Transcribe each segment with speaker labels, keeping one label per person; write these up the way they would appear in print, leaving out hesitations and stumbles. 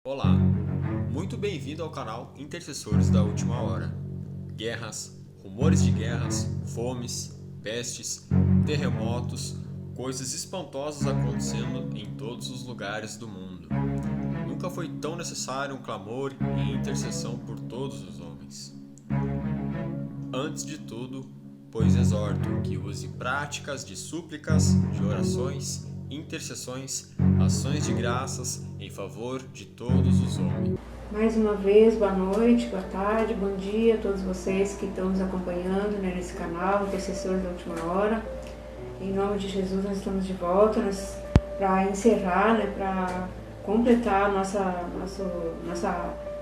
Speaker 1: Olá, muito bem-vindo ao canal Intercessores da Última Hora. Guerras, rumores de guerras, fomes, pestes, terremotos, coisas espantosas acontecendo em todos os lugares do mundo. Nunca foi tão necessário um clamor e intercessão por todos os homens. Antes de tudo, pois exorto que use práticas de súplicas, de orações, intercessões, ações de graças em favor de todos os homens.
Speaker 2: Mais uma vez, boa noite, boa tarde, bom dia a todos vocês que estão nos acompanhando nesse canal, Intercessores da Última Hora. Em nome de Jesus, nós estamos de volta para encerrar, para completar nossa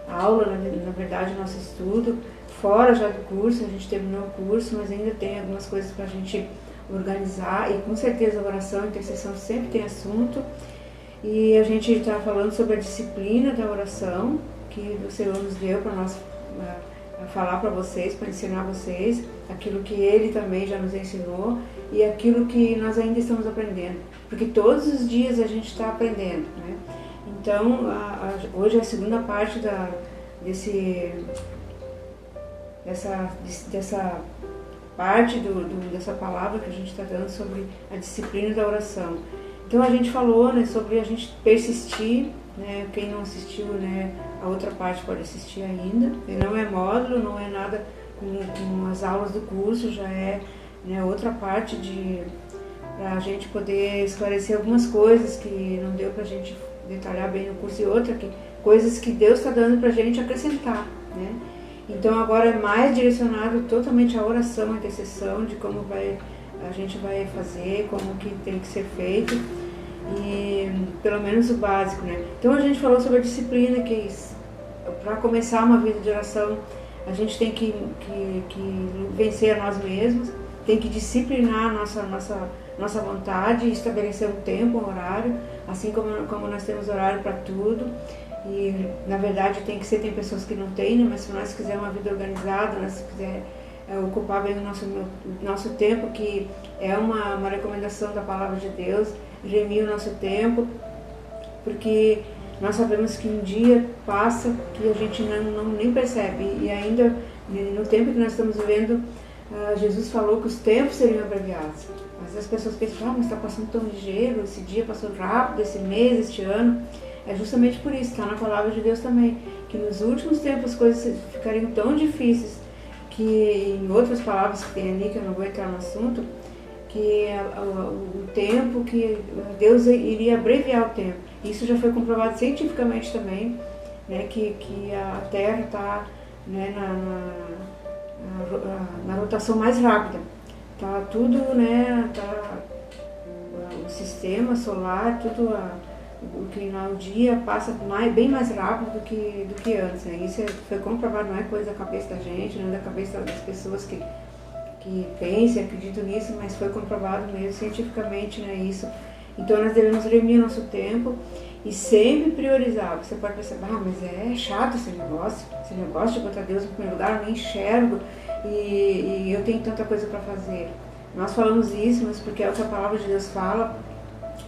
Speaker 2: aula, na verdade, nosso estudo. Fora já do curso, a gente terminou o curso, mas ainda tem algumas coisas para a gente organizar e com certeza a oração e intercessão sempre tem assunto. E a gente está falando sobre a disciplina da oração que o Senhor nos deu para nós falar para vocês, para ensinar vocês aquilo que Ele também já nos ensinou e aquilo que nós ainda estamos aprendendo, porque todos os dias a gente está aprendendo, né? Então, hoje é a segunda parte dessa parte dessa palavra que a gente está dando sobre a disciplina da oração. Então a gente falou, sobre a gente persistir, quem não assistiu, a outra parte pode assistir ainda. Não é módulo, não é nada com as aulas do curso, já é outra parte para a gente poder esclarecer algumas coisas que não deu para a gente detalhar bem no curso e coisas que Deus está dando para a gente acrescentar, né? Então agora é mais direcionado totalmente à oração, à intercessão, de como a gente vai fazer, como que tem que ser feito, e pelo menos o básico, né? Então a gente falou sobre a disciplina, que para começar uma vida de oração, a gente tem que vencer a nós mesmos, tem que disciplinar a nossa vontade, estabelecer um tempo, um horário, assim como nós temos horário para tudo. E na verdade tem pessoas que não têm, mas se nós quisermos uma vida organizada, nós quisermos ocupar bem o nosso tempo, que é uma recomendação da palavra de Deus, remir o nosso tempo, porque nós sabemos que um dia passa que a gente nem percebe, e ainda no tempo que nós estamos vivendo, Jesus falou que os tempos seriam abreviados, mas as pessoas pensam, mas está passando tão ligeiro, esse dia passou rápido, esse mês, este ano. É justamente por isso, está na palavra de Deus também, que nos últimos tempos as coisas ficariam tão difíceis, que em outras palavras que tem ali, que eu não vou entrar no assunto, que o tempo, que Deus iria abreviar o tempo. Isso já foi comprovado cientificamente também, que a Terra está na rotação mais rápida. Tá tudo, o sistema solar, tudo o que no dia passa bem mais rápido do que antes, né? Isso foi comprovado, não é coisa da cabeça da gente, não é da cabeça das pessoas que pensam e acreditam nisso, mas foi comprovado mesmo cientificamente, isso. Então nós devemos remir nosso tempo e sempre priorizar. Você pode pensar, mas é chato esse negócio de botar Deus em primeiro lugar, eu nem enxergo e eu tenho tanta coisa para fazer. Nós falamos isso, mas porque é o que a palavra de Deus fala: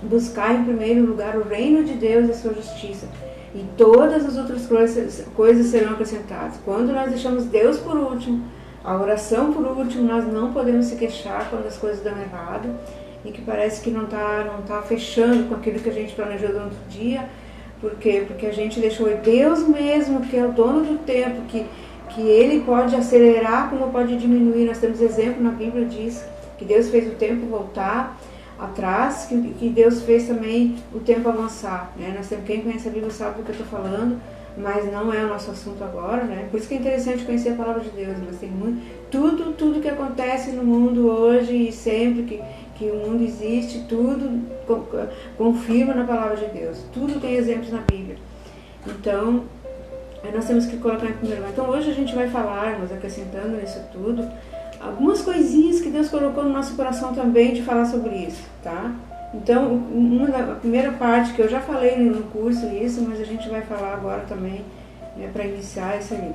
Speaker 2: buscar em primeiro lugar o reino de Deus e a sua justiça, e todas as outras coisas serão acrescentadas. Quando nós deixamos Deus por último, a oração por último, nós não podemos se queixar quando as coisas dão errado e que parece que não tá fechando com aquilo que a gente planejou durante o dia. Por quê? Porque a gente deixou Deus mesmo, que é o dono do tempo, que Ele pode acelerar como pode diminuir. Nós temos exemplo na Bíblia disso, que Deus fez o tempo voltar atrás, que Deus fez também o tempo avançar, né? Quem conhece a Bíblia sabe do que eu estou falando, mas não é o nosso assunto agora, né? Por isso que é interessante conhecer a palavra de Deus, mas tem tudo que acontece no mundo hoje e sempre que o mundo existe, tudo confirma na palavra de Deus, tudo tem exemplos na Bíblia. Então, nós temos que colocar em primeiro lugar. Então hoje a gente vai falar, mas acrescentando nisso tudo, algumas coisinhas que Deus colocou no nosso coração também de falar sobre isso, tá? Então, a primeira parte que eu já falei no curso isso, mas a gente vai falar agora também, para iniciar isso aí.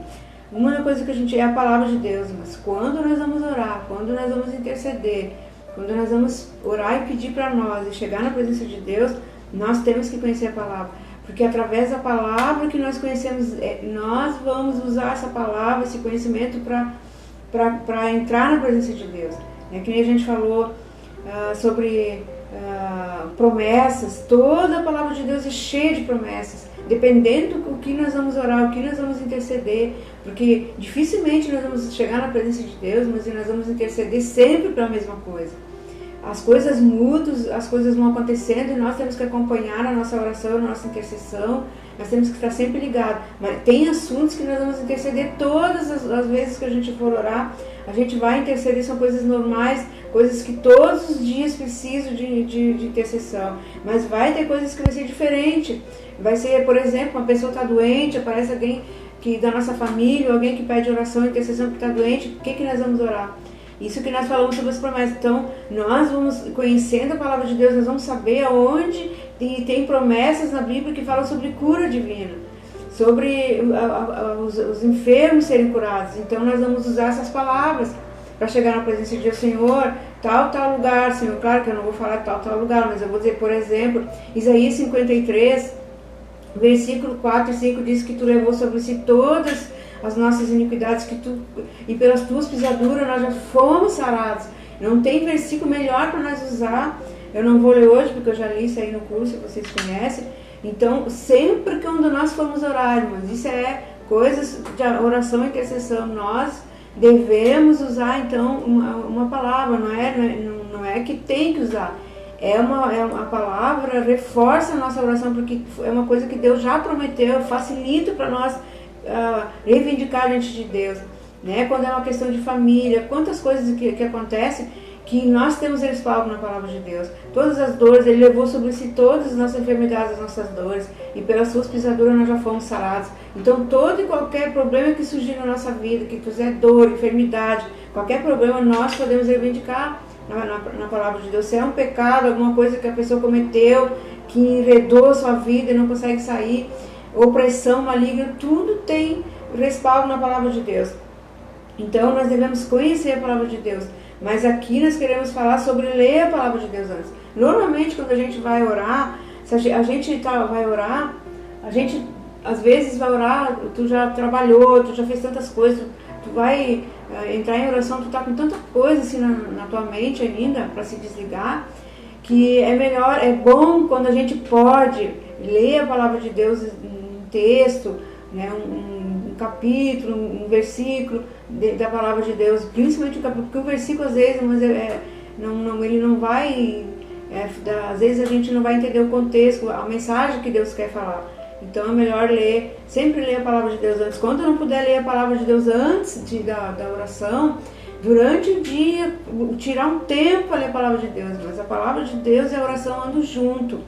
Speaker 2: Uma coisa que a gente é a palavra de Deus, mas quando nós vamos orar, quando nós vamos interceder, quando nós vamos orar e pedir para nós e chegar na presença de Deus, nós temos que conhecer a palavra. Porque através da palavra que nós conhecemos, nós vamos usar essa palavra, esse conhecimento para entrar na presença de Deus. É que nem a gente falou sobre promessas. Toda a palavra de Deus é cheia de promessas. Dependendo do que nós vamos orar, o que nós vamos interceder, porque dificilmente nós vamos chegar na presença de Deus, mas nós vamos interceder sempre para a mesma coisa. As coisas mudam, as coisas vão acontecendo e nós temos que acompanhar a nossa oração, a nossa intercessão, nós temos que estar sempre ligados. Mas tem assuntos que nós vamos interceder todas as vezes que a gente for orar, a gente vai interceder, são coisas normais, coisas que todos os dias precisam de intercessão. Mas vai ter coisas que vai ser diferente. Vai ser, por exemplo, uma pessoa está doente, aparece alguém da nossa família, alguém que pede oração, intercessão que está doente, o que nós vamos orar? Isso que nós falamos sobre as promessas. Então, nós vamos, conhecendo a palavra de Deus, nós vamos saber aonde tem promessas na Bíblia que falam sobre cura divina, sobre os enfermos serem curados. Então, nós vamos usar essas palavras para chegar na presença de Deus. Senhor, tal lugar, Senhor, claro que eu não vou falar tal lugar, mas eu vou dizer, por exemplo, Isaías 53, versículo 4 e 5 diz que tu levou sobre si todas as nossas iniquidades, e pelas tuas pisaduras nós já fomos sarados. Não tem versículo melhor para nós usar. Eu não vou ler hoje, porque eu já li isso aí no curso, vocês conhecem. Então, sempre que quando nós formos orar, irmãos, isso é coisas de oração e intercessão, nós devemos usar, então, uma palavra, não é que tem que usar. A palavra reforça a nossa oração, porque é uma coisa que Deus já prometeu, facilita para nós reivindicar diante de Deus, né? Quando é uma questão de família, quantas coisas que acontecem que nós temos respaldo na palavra de Deus. Todas as dores, Ele levou sobre si todas as nossas enfermidades, as nossas dores, e pelas suas pisaduras nós já fomos sarados. Então todo e qualquer problema que surgir na nossa vida, que puser dor, enfermidade, qualquer problema, nós podemos reivindicar na palavra de Deus. Se é um pecado, alguma coisa que a pessoa cometeu, que enredou a sua vida e não consegue sair, opressão maligna, tudo tem respaldo na palavra de Deus. Então nós devemos conhecer a palavra de Deus, mas aqui nós queremos falar sobre ler a palavra de Deus antes. Normalmente quando a gente vai orar, se a gente vai orar, a gente às vezes vai orar, tu já trabalhou, tu já fez tantas coisas, tu vai entrar em oração, tu tá com tanta coisa assim na tua mente ainda para se desligar, que é bom quando a gente pode ler a palavra de Deus, texto, né, um capítulo, um versículo da palavra de Deus, principalmente o capítulo, porque o versículo às vezes ele não vai, às vezes a gente não vai entender o contexto, a mensagem que Deus quer falar. Então é melhor sempre ler a palavra de Deus antes. Quando eu não puder ler a palavra de Deus antes da oração, durante o dia, tirar um tempo para ler a palavra de Deus. Mas a palavra de Deus e a oração andam junto.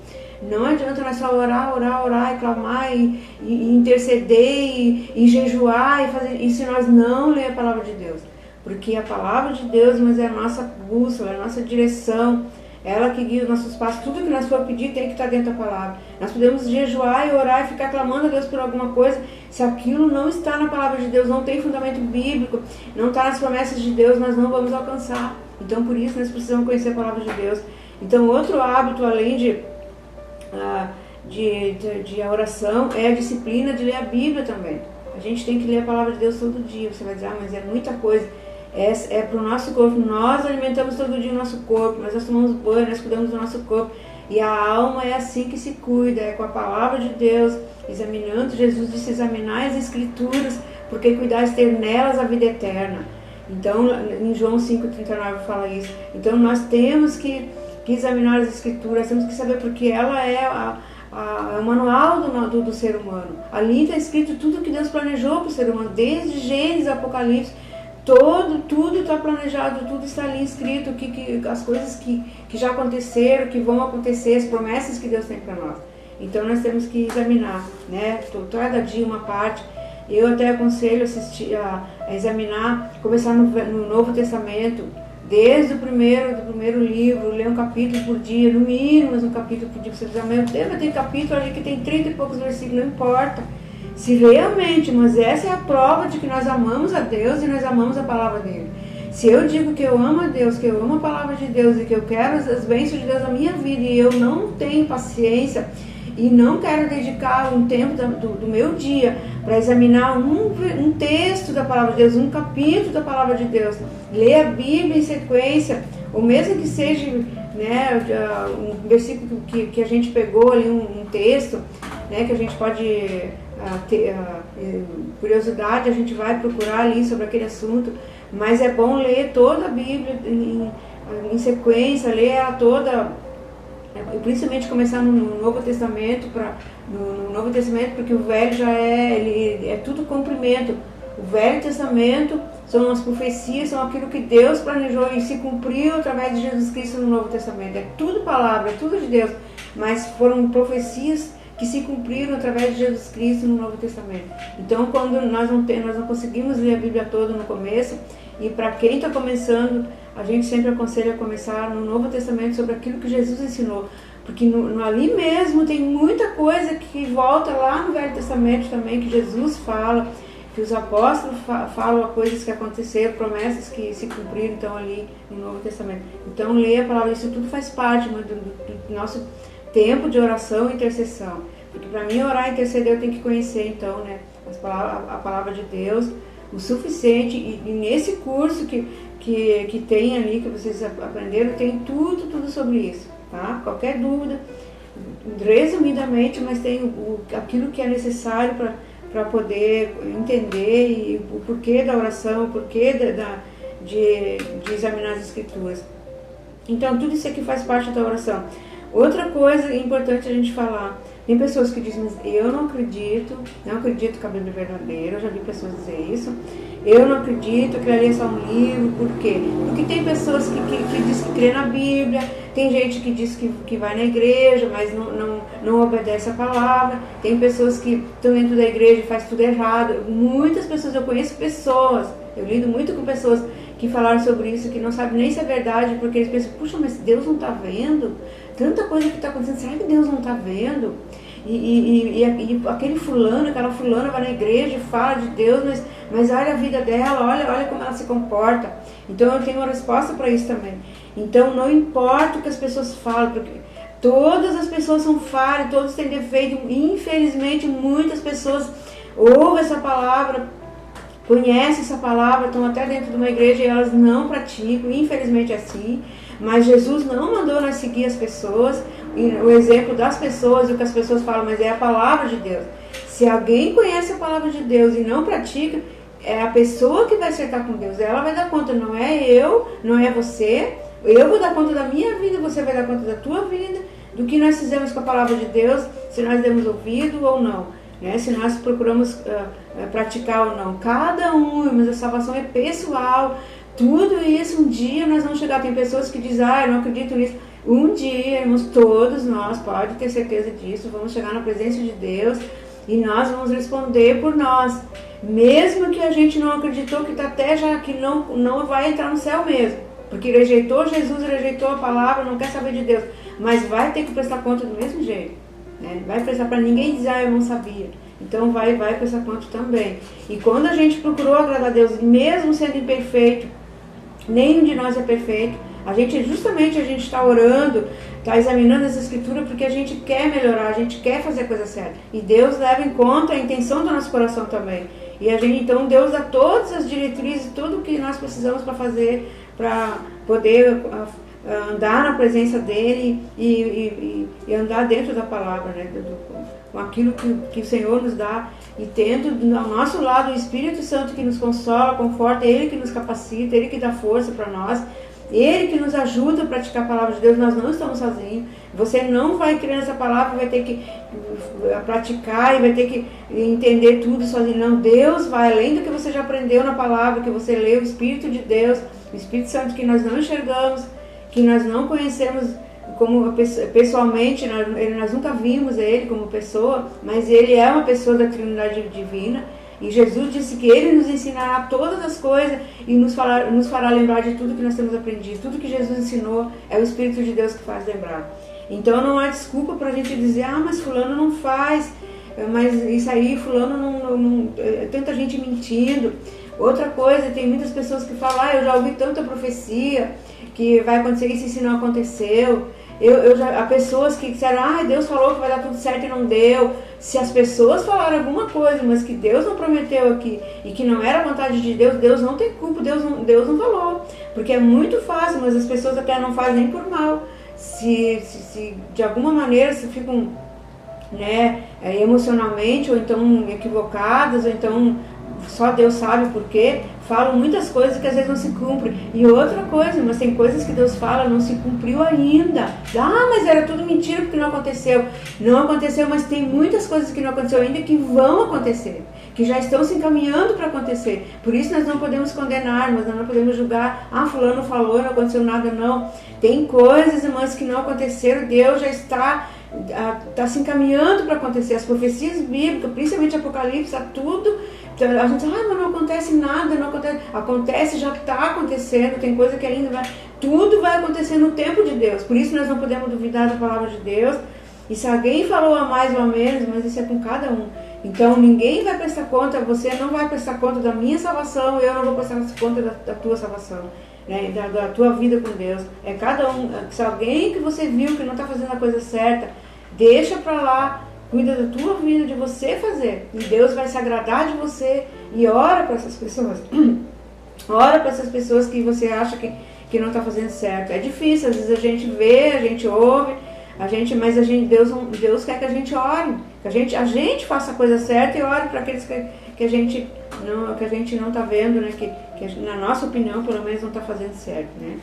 Speaker 2: Não adianta nós só orar e clamar e interceder e jejuar e fazer isso se nós não ler a palavra de Deus. Porque a palavra de Deus, mas é a nossa bússola, é a nossa direção, ela que guia os nossos passos. Tudo que nós for pedir tem que estar dentro da palavra. Nós podemos jejuar e orar e ficar clamando a Deus por alguma coisa. Se aquilo não está na palavra de Deus, não tem fundamento bíblico, não está nas promessas de Deus, nós não vamos alcançar. Então por isso nós precisamos conhecer a palavra de Deus. Então outro hábito, além de a oração, é a disciplina de ler a Bíblia também. A gente tem que ler a palavra de Deus todo dia. Você vai dizer, mas é muita coisa. É para o nosso corpo. Nós alimentamos todo dia o nosso corpo, nós tomamos banho, nós cuidamos do nosso corpo. E a alma é assim que se cuida, é com a palavra de Deus, examinando. Jesus disse, examinar as Escrituras, porque cuidais ter nelas a vida eterna. Então, em João 5,39 fala isso. Então, nós temos que examinar as Escrituras, temos que saber, porque ela é o manual do ser humano. Ali está escrito tudo que Deus planejou para o ser humano, desde Gênesis, Apocalipse, tudo está planejado, tudo está ali escrito, as coisas que já aconteceram, que vão acontecer, as promessas que Deus tem para nós. Então nós temos que examinar, né? Cada dia uma parte. Eu até aconselho a examinar, começar no Novo Testamento, desde o primeiro livro, ler um capítulo por dia, no mínimo um capítulo por dia. Você diz, meu Deus, tem capítulo ali que tem 30 e poucos versículos, não importa. Se realmente, mas essa é a prova de que nós amamos a Deus e nós amamos a palavra dele. Se eu digo que eu amo a Deus, que eu amo a palavra de Deus e que eu quero as bênçãos de Deus na minha vida e eu não tenho paciência e não quero dedicar um tempo do meu dia para examinar um texto da palavra de Deus, um capítulo da palavra de Deus, ler a Bíblia em sequência, ou mesmo que seja, né, um versículo que a gente pegou ali, um texto, né, que a gente pode ter curiosidade, a gente vai procurar ali sobre aquele assunto, mas é bom ler toda a Bíblia em sequência, ler ela toda, principalmente começar no Novo Testamento, no Novo Testamento, porque o Velho já é tudo cumprimento. O Velho Testamento são as profecias, são aquilo que Deus planejou e se cumpriu através de Jesus Cristo no Novo Testamento. É tudo palavra, é tudo de Deus, mas foram profecias que se cumpriram através de Jesus Cristo no Novo Testamento. Então, quando nós não conseguimos ler a Bíblia toda no começo, e para quem está começando, a gente sempre aconselha a começar no Novo Testamento sobre aquilo que Jesus ensinou, porque ali mesmo tem muita coisa que volta lá no Velho Testamento também, que Jesus fala, que os apóstolos falam coisas que aconteceram, promessas que se cumpriram então ali no Novo Testamento. Então, ler a palavra, isso tudo faz parte do nosso tempo de oração e intercessão. Porque para mim orar e interceder eu tenho que conhecer então, né, a palavra de Deus o suficiente, e nesse curso que tem ali, que vocês aprenderam, tem tudo sobre isso, tá? Qualquer dúvida, resumidamente, mas tem aquilo que é necessário para poder entender e o porquê da oração, o porquê de examinar as Escrituras. Então, tudo isso aqui faz parte da oração. Outra coisa importante a gente falar, tem pessoas que dizem, mas eu não acredito que a Bíblia é verdadeira, eu já vi pessoas dizer isso, eu não acredito que ali é só um livro, por quê? Porque tem pessoas que dizem que crê na Bíblia, tem gente que diz que vai na igreja, mas não obedece a palavra, tem pessoas que estão dentro da igreja e faz tudo errado, muitas pessoas, eu conheço pessoas, eu lido muito com pessoas que falaram sobre isso, que não sabem nem se é verdade, porque eles pensam, puxa, mas Deus não está vendo? Tanta coisa que está acontecendo, será que Deus não está vendo? E aquele fulano, aquela fulana vai na igreja e fala de Deus, mas olha a vida dela, olha como ela se comporta. Então eu tenho uma resposta para isso também. Então não importa o que as pessoas falam, porque todas as pessoas são falhas, todos têm defeito. Infelizmente muitas pessoas ouvem essa palavra, conhecem essa palavra, estão até dentro de uma igreja e elas não praticam, infelizmente é assim. Mas Jesus não mandou nós seguir as pessoas, o exemplo das pessoas, o que as pessoas falam, mas é a palavra de Deus. Se alguém conhece a palavra de Deus e não pratica, é a pessoa que vai acertar com Deus. Ela vai dar conta, não é eu, não é você. Eu vou dar conta da minha vida, você vai dar conta da tua vida, do que nós fizemos com a palavra de Deus, se nós demos ouvido ou não, né? Se nós procuramos praticar ou não. Cada um, mas a salvação é pessoal. Tudo isso, um dia nós vamos chegar. Tem pessoas que dizem, eu não acredito nisso. Um dia, irmãos, todos nós, pode ter certeza disso, vamos chegar na presença de Deus e nós vamos responder por nós. Mesmo que a gente não acreditou, que está até já que não vai entrar no céu mesmo. Porque rejeitou Jesus, rejeitou a palavra, não quer saber de Deus. Mas vai ter que prestar conta do mesmo jeito, né? Vai prestar, para ninguém dizer, eu não sabia. Então vai prestar conta também. E quando a gente procurou agradar a Deus, mesmo sendo imperfeito, nenhum de nós é perfeito. A gente está orando, está examinando essa escritura porque a gente quer melhorar, a gente quer fazer a coisa certa. E Deus leva em conta a intenção do nosso coração também. E então Deus dá todas as diretrizes, tudo o que nós precisamos para fazer, para poder andar na presença dele e andar dentro da palavra, né? Com aquilo que o Senhor nos dá, e tendo ao nosso lado o Espírito Santo que nos consola, conforta, Ele que nos capacita, Ele que dá força para nós, Ele que nos ajuda a praticar a palavra de Deus. Nós não estamos sozinhos. Você não vai crer nessa palavra, vai ter que praticar e vai ter que entender tudo sozinho. Não, Deus vai além do que você já aprendeu na palavra, que você leu, o Espírito de Deus, o Espírito Santo que nós não enxergamos, que nós não conhecemos como pessoalmente, nós nunca vimos ele como pessoa, mas ele é uma pessoa da Trindade Divina, e Jesus disse que ele nos ensinará todas as coisas e nos fará lembrar de tudo que nós temos aprendido. Tudo que Jesus ensinou é o Espírito de Deus que faz lembrar. Então não há desculpa para a gente dizer, mas fulano não faz, mas isso aí, fulano não tanta gente mentindo. Outra coisa, tem muitas pessoas que falam, eu já ouvi tanta profecia que vai acontecer isso e se não aconteceu. Há pessoas que disseram, Deus falou que vai dar tudo certo e não deu. Se as pessoas falaram alguma coisa, mas que Deus não prometeu aqui e que não era a vontade de Deus, Deus não tem culpa, Deus não falou. Porque é muito fácil, mas as pessoas até não fazem nem por mal. Se de alguma maneira se ficam, né, emocionalmente, ou então equivocadas, ou então só Deus sabe por quê, falam muitas coisas que às vezes não se cumprem. E outra coisa, mas tem coisas que Deus fala, não se cumpriu ainda. Mas era tudo mentira porque não aconteceu. Não aconteceu, mas tem muitas coisas que não aconteceu ainda que vão acontecer, que já estão se encaminhando para acontecer. Por isso nós não podemos condenar, nós não podemos julgar, fulano falou, não aconteceu nada, não. Tem coisas, irmãs, que não aconteceram, Deus já está se encaminhando para acontecer. As profecias bíblicas, principalmente Apocalipse, tudo. A gente diz, mas não acontece nada, não acontece. Acontece, já está acontecendo, tem coisa que ainda vai. Tudo vai acontecer no tempo de Deus. Por isso nós não podemos duvidar da palavra de Deus. E se alguém falou a mais ou a menos, mas isso é com cada um. Então ninguém vai prestar conta, você não vai prestar conta da minha salvação, eu não vou prestar conta da tua salvação, né? Da tua vida com Deus. É cada um. Se alguém que você viu que não está fazendo a coisa certa, deixa para lá. Cuida da tua vida, de você fazer. E Deus vai se agradar de você. E ora para essas pessoas. Ora para essas pessoas que você acha que não está fazendo certo. É difícil, às vezes a gente vê, a gente ouve, mas Deus quer que a gente ore. Que a gente faça a coisa certa e ore para aqueles que a gente não está vendo, né? Que na nossa opinião, pelo menos, não está fazendo certo, né?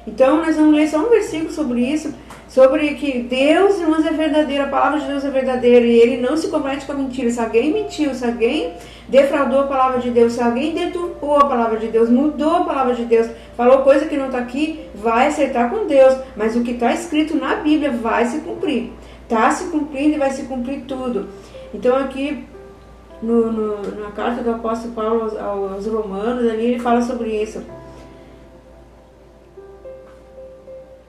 Speaker 2: Então, nós vamos ler só um versículo sobre isso, sobre que Deus, irmãos, é verdadeiro, a palavra de Deus é verdadeira, e Ele não se compromete com a mentira. Se alguém mentiu, se alguém defraudou a palavra de Deus, se alguém deturpou a palavra de Deus, mudou a palavra de Deus, falou coisa que não está aqui, vai acertar com Deus. Mas o que está escrito na Bíblia vai se cumprir. Está se cumprindo e vai se cumprir tudo. Então, aqui, na carta do apóstolo Paulo aos Romanos, ali ele fala sobre isso.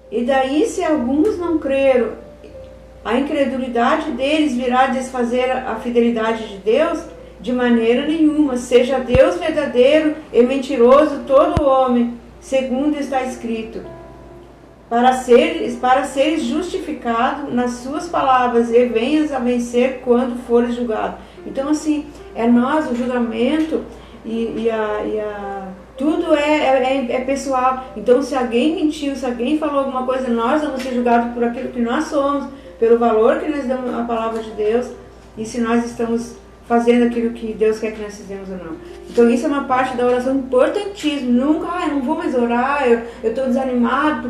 Speaker 2: E daí, se alguns não creram, a incredulidade deles virá desfazer a fidelidade de Deus? De maneira nenhuma. Seja Deus verdadeiro e mentiroso todo homem, segundo está escrito, para seres justificado nas suas palavras e venhas a vencer quando fores julgado. Então, assim, é nós, o julgamento tudo é pessoal. Então, se alguém mentiu, se alguém falou alguma coisa, nós vamos ser julgados por aquilo que nós somos, pelo valor que nós damos à palavra de Deus, e se nós estamos fazendo aquilo que Deus quer que nós fizemos ou não. Então, isso é uma parte da oração importantíssima. Nunca, eu não vou mais orar, eu estou desanimado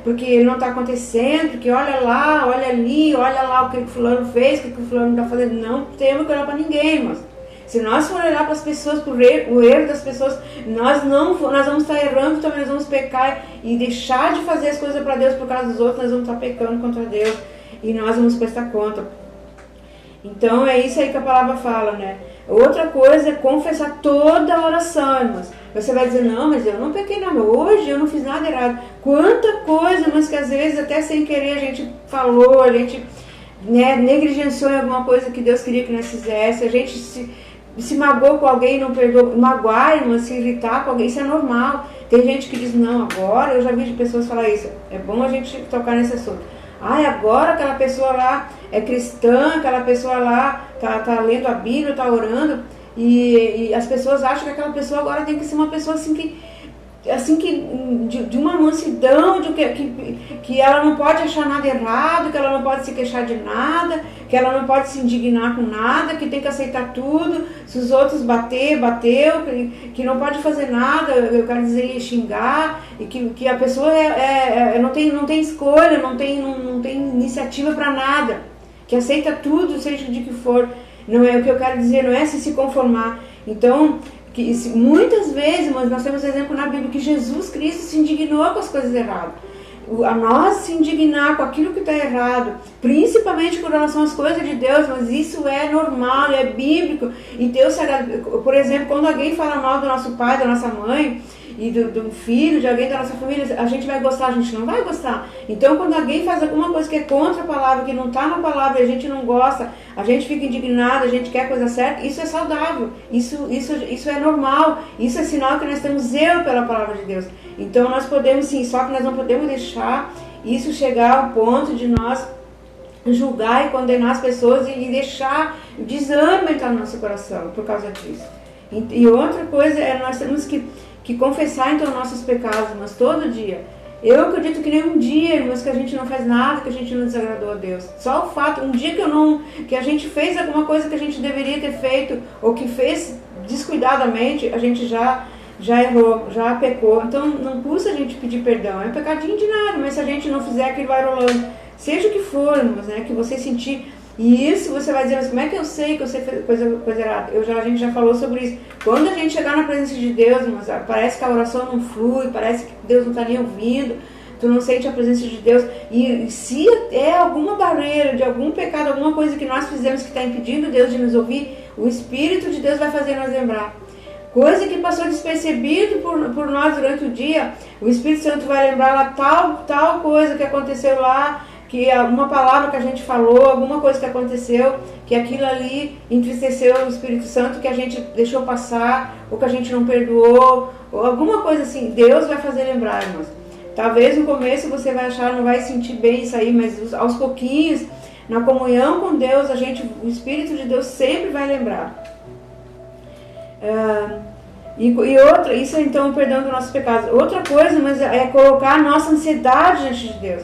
Speaker 2: porque não está acontecendo, porque olha lá, olha ali, olha lá o que o fulano fez, o que o fulano está fazendo. Não temos que orar para ninguém, irmãos. Se nós for olhar para as pessoas, por o erro das pessoas, nós vamos estar errando, também nós vamos pecar e deixar de fazer as coisas para Deus por causa dos outros, nós vamos estar pecando contra Deus e nós vamos prestar conta. Então é isso aí que a palavra fala, né? Outra coisa é confessar toda a oração, irmãos. Você vai dizer, não, mas eu não pequei nada, hoje eu não fiz nada errado. Quanta coisa, mas que às vezes até sem querer a gente falou, a gente, né, negligenciou em alguma coisa que Deus queria que nós fizéssemos, a gente se magoou com alguém, não perdoou, magoar, irmã, se irritar com alguém, isso é normal. Tem gente que diz, não, agora, eu já vi de pessoas falar isso, é bom a gente tocar nesse assunto. Agora aquela pessoa lá é cristã, aquela pessoa lá tá lendo a Bíblia, tá orando, e as pessoas acham que aquela pessoa agora tem que ser uma pessoa assim que de uma mansidão, que ela não pode achar nada errado, que ela não pode se queixar de nada, que ela não pode se indignar com nada, que tem que aceitar tudo, se os outros bateu, que não pode fazer nada, eu quero dizer, xingar, e que a pessoa não tem escolha, não tem iniciativa para nada, que aceita tudo, seja de que for. Não é o que eu quero dizer, não é se conformar. Então, muitas vezes, mas nós temos exemplo na Bíblia que Jesus Cristo se indignou com as coisas erradas. A nós se indignar com aquilo que está errado, principalmente com relação às coisas de Deus, mas isso é normal, é bíblico. E Deus, por exemplo, quando alguém fala mal do nosso pai, da nossa mãe, e do filho, de alguém da nossa família, a gente vai gostar, a gente não vai gostar. Então, quando alguém faz alguma coisa que é contra a palavra, que não está na palavra, e a gente não gosta, a gente fica indignado, a gente quer a coisa certa, isso é saudável, isso é normal, isso é sinal que nós temos zelo pela palavra de Deus. Então, nós podemos sim, só que nós não podemos deixar isso chegar ao ponto de nós julgar e condenar as pessoas e deixar desânimo entrar no nosso coração por causa disso. E outra coisa é nós temos que confessar então nossos pecados, mas todo dia. Eu acredito que nenhum dia, irmãos, que a gente não faz nada, que a gente não desagradou a Deus. Só o fato, um dia que a gente fez alguma coisa que a gente deveria ter feito, ou que fez descuidadamente, a gente já errou, já pecou. Então não custa a gente pedir perdão, é pecadinho de nada, mas se a gente não fizer, aquilo vai rolando. Seja o que for, irmãos, né, que você sentir. E isso você vai dizer, mas como é que eu sei que você fez coisa errada? A gente já falou sobre isso. Quando a gente chegar na presença de Deus, irmãos, parece que a oração não flui, parece que Deus não está nem ouvindo, tu não sente a presença de Deus. E se é alguma barreira de algum pecado, alguma coisa que nós fizemos que está impedindo Deus de nos ouvir, o Espírito de Deus vai fazer nós lembrar. Coisa que passou despercebido por nós durante o dia, o Espírito Santo vai lembrar lá tal coisa que aconteceu lá, que uma palavra que a gente falou, alguma coisa que aconteceu, que aquilo ali entristeceu o Espírito Santo, que a gente deixou passar, ou que a gente não perdoou, ou alguma coisa assim. Deus vai fazer lembrar, irmãos. Talvez no começo você vai achar, não vai sentir bem isso aí, mas aos pouquinhos, na comunhão com Deus, o Espírito de Deus sempre vai lembrar. E outra, isso é então o perdão dos nossos pecados. Outra coisa, mas é colocar a nossa ansiedade diante de Deus.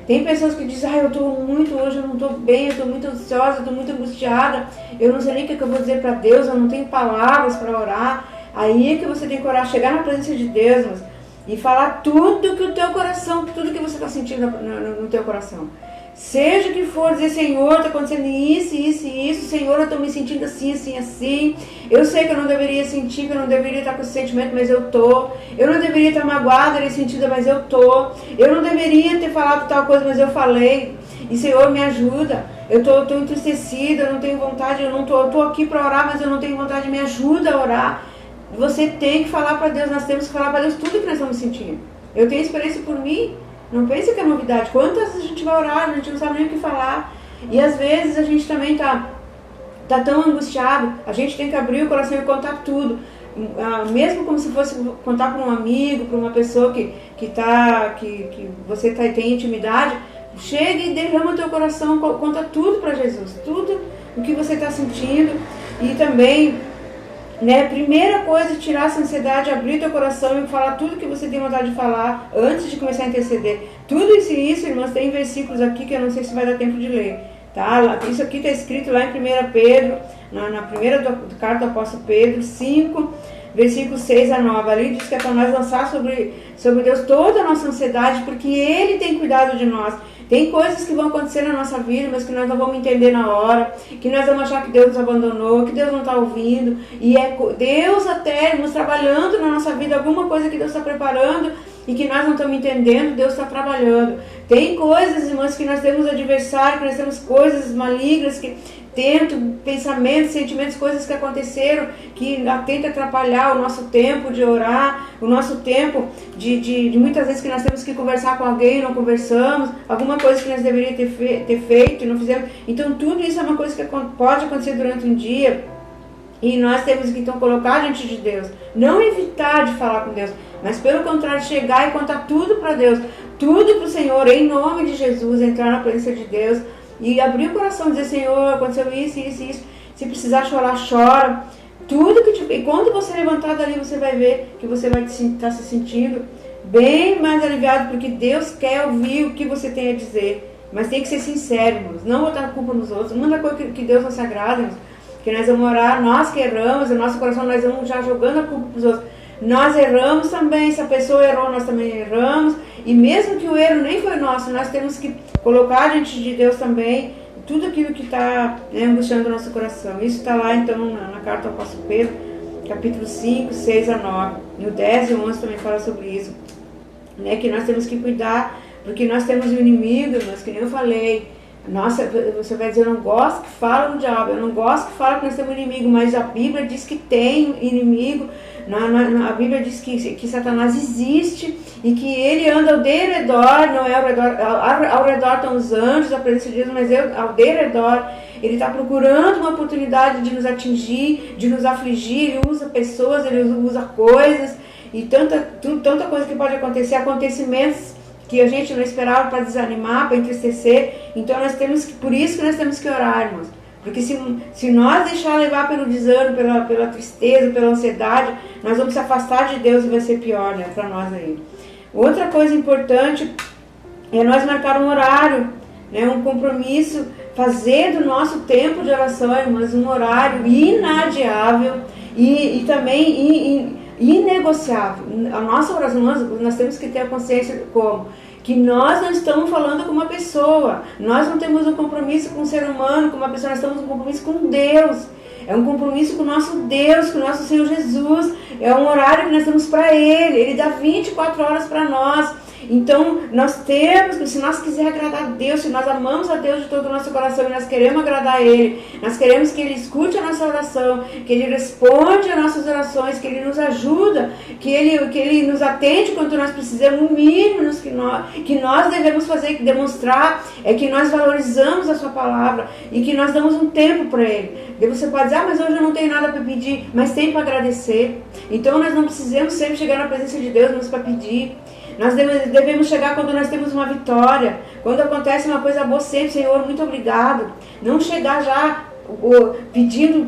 Speaker 2: Tem pessoas que dizem, eu estou muito hoje, eu não estou bem, eu estou muito ansiosa, eu estou muito angustiada, eu não sei nem o que eu vou dizer para Deus, eu não tenho palavras para orar. Aí é que você tem que orar, chegar na presença de Deus, mas, e falar tudo que o teu coração, tudo que você está sentindo no teu coração. Seja o que for, dizer, Senhor, está acontecendo isso, Senhor, eu estou me sentindo assim. Eu sei que eu não deveria sentir, que eu não deveria estar com esse sentimento, mas eu estou. Eu não deveria estar magoada nesse sentido, mas eu estou. Eu não deveria ter falado tal coisa, mas eu falei. E Senhor, me ajuda. Eu estou entristecida, eu não tenho vontade, eu estou aqui para orar, mas eu não tenho vontade, me ajuda a orar. Você tem que falar para Deus, nós temos que falar para Deus tudo que nós estamos sentindo. Eu tenho experiência por mim. Não pense que é novidade. Quantas vezes a gente vai orar, a gente não sabe nem o que falar. E às vezes a gente também tá tão angustiado, a gente tem que abrir o coração e contar tudo. Mesmo como se fosse contar para um amigo, para uma pessoa que você tem intimidade, chega e derrama o teu coração, conta tudo para Jesus, tudo o que você está sentindo. E também, né, primeira coisa, tirar essa ansiedade, abrir teu coração e falar tudo que você tem vontade de falar antes de começar a interceder. Tudo isso, irmãos, tem versículos aqui que eu não sei se vai dar tempo de ler. Tá? Isso aqui está escrito lá em 1 Pedro, na primeira carta do apóstolo Pedro, 5, versículos 6 a 9. Ali diz que é para nós lançar sobre Deus toda a nossa ansiedade, porque Ele tem cuidado de nós. Tem coisas que vão acontecer na nossa vida, mas que nós não vamos entender na hora, que nós vamos achar que Deus nos abandonou, que Deus não está ouvindo. E é Deus até nos trabalhando na nossa vida, alguma coisa que Deus está preparando e que nós não estamos entendendo, Deus está trabalhando. Tem coisas, irmãos, que nós temos adversário, que nós temos coisas malignas que tentam, pensamentos, sentimentos, coisas que aconteceram, que tentam atrapalhar o nosso tempo de orar, o nosso tempo de muitas vezes que nós temos que conversar com alguém e não conversamos, alguma coisa que nós deveríamos ter feito e não fizemos. Então tudo isso é uma coisa que pode acontecer durante um dia e nós temos que então colocar diante de Deus, não evitar de falar com Deus, mas pelo contrário, chegar e contar tudo para Deus, tudo para o Senhor, em nome de Jesus, entrar na presença de Deus e abrir o coração, dizer, Senhor, aconteceu isso. Se precisar chorar, chora. Tudo que e quando você levantar dali, você vai ver que você vai estar se sentindo bem mais aliviado, porque Deus quer ouvir o que você tem a dizer. Mas tem que ser sincero, irmãos, não botar a culpa nos outros. Uma coisa que Deus não se agrada, irmãos, que nós vamos orar, nós que erramos, o nosso coração, nós vamos já jogando a culpa para os outros. Nós erramos também, se a pessoa errou, nós também erramos. E mesmo que o erro nem foi nosso, nós temos que colocar diante de Deus também tudo aquilo que está angustiando o nosso coração. Isso está lá então na carta ao apóstolo Pedro, capítulo 5, 6 a 9. No 10 e 11 também fala sobre isso. Né, que nós temos que cuidar, porque nós temos um inimigo, mas que nem eu falei. Nossa, você vai dizer, eu não gosto que fala no diabo, eu não gosto que fala que nós temos um inimigo, mas a Bíblia diz que tem inimigo. A Bíblia diz que Satanás existe e que ele anda ao derredor, não é ao redor estão os anjos, a presença de Deus, mas ao derredor. Ele está procurando uma oportunidade de nos atingir, de nos afligir. Ele usa pessoas, ele usa coisas e tanta coisa que pode acontecer, acontecimentos que a gente não esperava, para desanimar, para entristecer. Então por isso que nós temos que orar, irmãos. Porque se nós deixar levar pelo desânimo, pela tristeza, pela ansiedade, nós vamos se afastar de Deus e vai ser pior, né, para nós aí. Outra coisa importante é nós marcar um horário, né, um compromisso, fazer do nosso tempo de oração, irmãos, um horário inadiável e também inegociável. A nossa oração, nós temos que ter a consciência como? Que nós não estamos falando com uma pessoa, nós não temos um compromisso com um ser humano, com uma pessoa, nós temos um compromisso com Deus. É um compromisso com o nosso Deus, com o nosso Senhor Jesus. É um horário que nós temos para Ele dá 24 horas para nós. Então, nós temos, se nós quisermos agradar a Deus, se nós amamos a Deus de todo o nosso coração e nós queremos agradar a Ele, nós queremos que Ele escute a nossa oração, que Ele responde às nossas orações, que Ele nos ajuda, que Ele nos atende quando nós precisamos, o mínimo que nós devemos fazer, que demonstrar, é que nós valorizamos a Sua palavra e que nós damos um tempo para Ele. E você pode dizer, mas hoje eu não tenho nada para pedir, mas tem para agradecer. Então, nós não precisamos sempre chegar na presença de Deus, mas para pedir. Nós devemos chegar quando nós temos uma vitória, quando acontece uma coisa boa sempre, Senhor, muito obrigado. Não chegar já pedindo.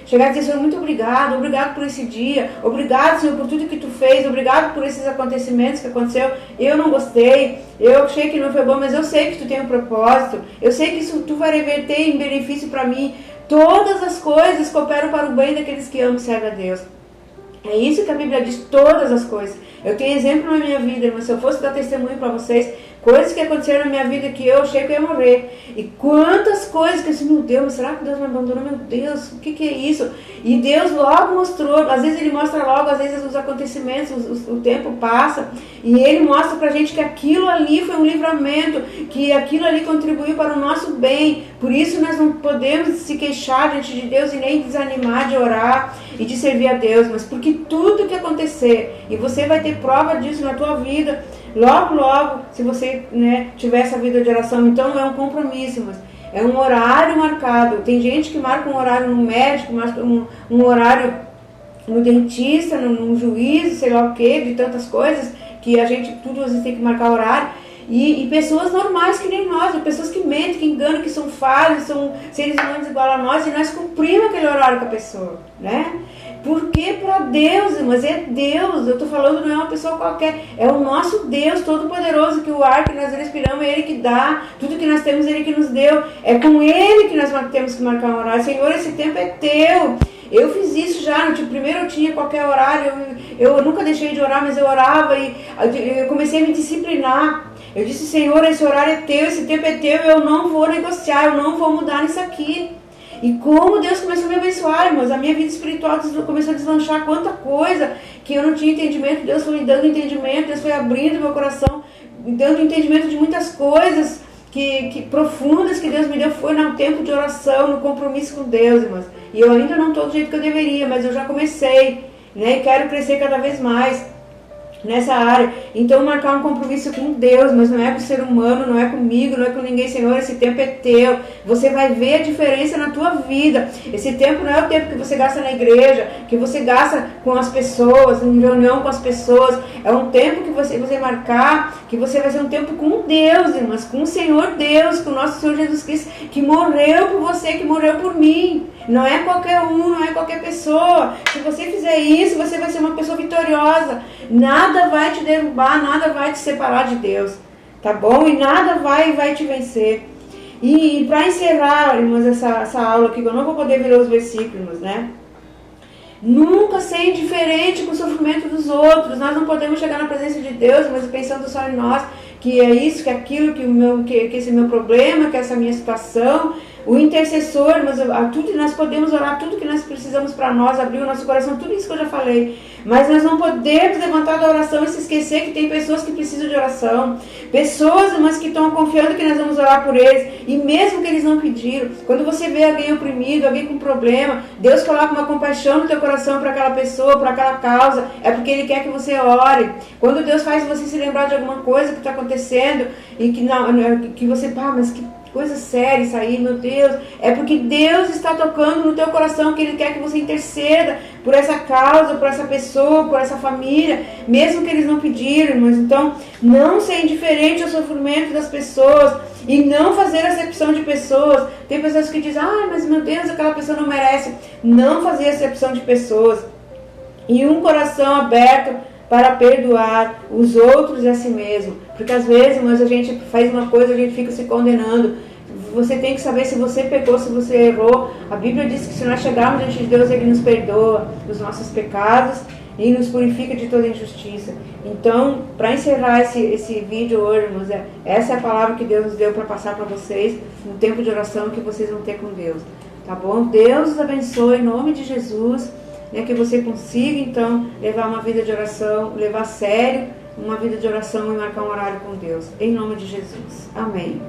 Speaker 2: Chegar e dizer, Senhor, muito obrigado por esse dia, obrigado, Senhor, por tudo que Tu fez, obrigado por esses acontecimentos que aconteceu. Eu não gostei, eu achei que não foi bom, mas eu sei que Tu tem um propósito, eu sei que isso Tu vai reverter em benefício para mim. Todas as coisas cooperam para o bem daqueles que amam e servem a Deus. É isso que a Bíblia diz, todas as coisas. Eu tenho exemplo na minha vida, mas se eu fosse dar testemunho para vocês, coisas que aconteceram na minha vida que eu achei que eu ia morrer. E quantas coisas que eu disse, meu Deus, será que Deus me abandonou? Meu Deus, o que é isso? E Deus logo mostrou, às vezes Ele mostra logo, às vezes os acontecimentos, o tempo passa, e Ele mostra pra gente que aquilo ali foi um livramento, que aquilo ali contribuiu para o nosso bem. Por isso nós não podemos se queixar diante de Deus e nem desanimar de orar e de servir a Deus, mas porque tudo que acontecer, e você vai ter prova disso na tua vida, logo, se você tiver essa vida de oração, então não é um compromisso, mas é um horário marcado. Tem gente que marca um horário no médico, marca um horário no dentista, num juízo, sei lá o que, de tantas coisas, que a gente, tudo às vezes tem que marcar horário. E pessoas normais que nem nós, pessoas que mentem, que enganam, que são falhos, são seres humanos igual a nós, e nós cumprimos aquele horário com a pessoa, né? Porque para Deus, mas é Deus, eu estou falando, não é uma pessoa qualquer, é o nosso Deus Todo-Poderoso, que o ar que nós respiramos é Ele que dá, tudo que nós temos é Ele que nos deu, é com Ele que nós temos que marcar um horário. Senhor, esse tempo é Teu. Eu fiz isso já, primeiro eu tinha qualquer horário, eu nunca deixei de orar, mas eu orava e eu comecei a me disciplinar. Eu disse, Senhor, esse horário é Teu, esse tempo é Teu, eu não vou negociar, eu não vou mudar nisso aqui. E como Deus começou a me abençoar, irmãos, a minha vida espiritual começou a deslanchar, quanta coisa que eu não tinha entendimento, Deus foi me dando entendimento, Deus foi abrindo meu coração, me dando entendimento de muitas coisas que profundas que Deus me deu, foi no tempo de oração, no compromisso com Deus, irmãos. E eu ainda não estou do jeito que eu deveria, mas eu já comecei, né, e quero crescer cada vez mais nessa área. Então marcar um compromisso com Deus, mas não é com o ser humano, não é comigo, não é com ninguém. Senhor, esse tempo é Teu. Você vai ver a diferença na tua vida. Esse tempo não é o tempo que você gasta na igreja, que você gasta com as pessoas, em reunião com as pessoas. É um tempo que você marcar, que você vai ser um tempo com Deus, irmãs, com o Senhor Deus, com o nosso Senhor Jesus Cristo, que morreu por você, que morreu por mim. Não é qualquer um, não é qualquer pessoa. Se você fizer isso, você vai ser uma pessoa vitoriosa. Nada vai te derrubar, nada vai te separar de Deus, tá bom? E nada vai te vencer. E para encerrar, irmãos, essa aula aqui, que eu não vou poder ver os versículos, né? Nunca ser indiferente com o sofrimento dos outros. Nós não podemos chegar na presença de Deus, mas pensando só em nós, que é isso, que é aquilo, que esse é meu problema, que é essa minha situação. O intercessor, mas tudo nós podemos orar, tudo que nós precisamos para nós, abrir o nosso coração, tudo isso que eu já falei. Mas nós não podemos levantar da oração e se esquecer que tem pessoas que precisam de oração. Pessoas, mas que estão confiando que nós vamos orar por eles. E mesmo que eles não pediram, quando você vê alguém oprimido, alguém com problema, Deus coloca uma compaixão no teu coração para aquela pessoa, para aquela causa. É porque Ele quer que você ore. Quando Deus faz você se lembrar de alguma coisa que está acontecendo e que você, mas coisa séria isso aí, meu Deus. É porque Deus está tocando no teu coração, que Ele quer que você interceda por essa causa, por essa pessoa, por essa família, mesmo que eles não pediram. Mas então, não ser indiferente ao sofrimento das pessoas e não fazer acepção de pessoas. Tem pessoas que dizem, mas meu Deus, aquela pessoa não merece. Não fazer acepção de pessoas. E um coração aberto para perdoar os outros e a si mesmo. Porque às vezes, mas a gente faz uma coisa, a gente fica se condenando. Você tem que saber se você pecou, se você errou. A Bíblia diz que se nós chegarmos diante de Deus, Ele nos perdoa os nossos pecados e nos purifica de toda injustiça. Então, para encerrar esse vídeo hoje, irmãos, essa é a palavra que Deus nos deu para passar para vocês no tempo de oração que vocês vão ter com Deus. Tá bom? Deus os abençoe em nome de Jesus. Que você consiga, então, levar uma vida de oração, levar a sério uma vida de oração e marcar um horário com Deus. Em nome de Jesus. Amém.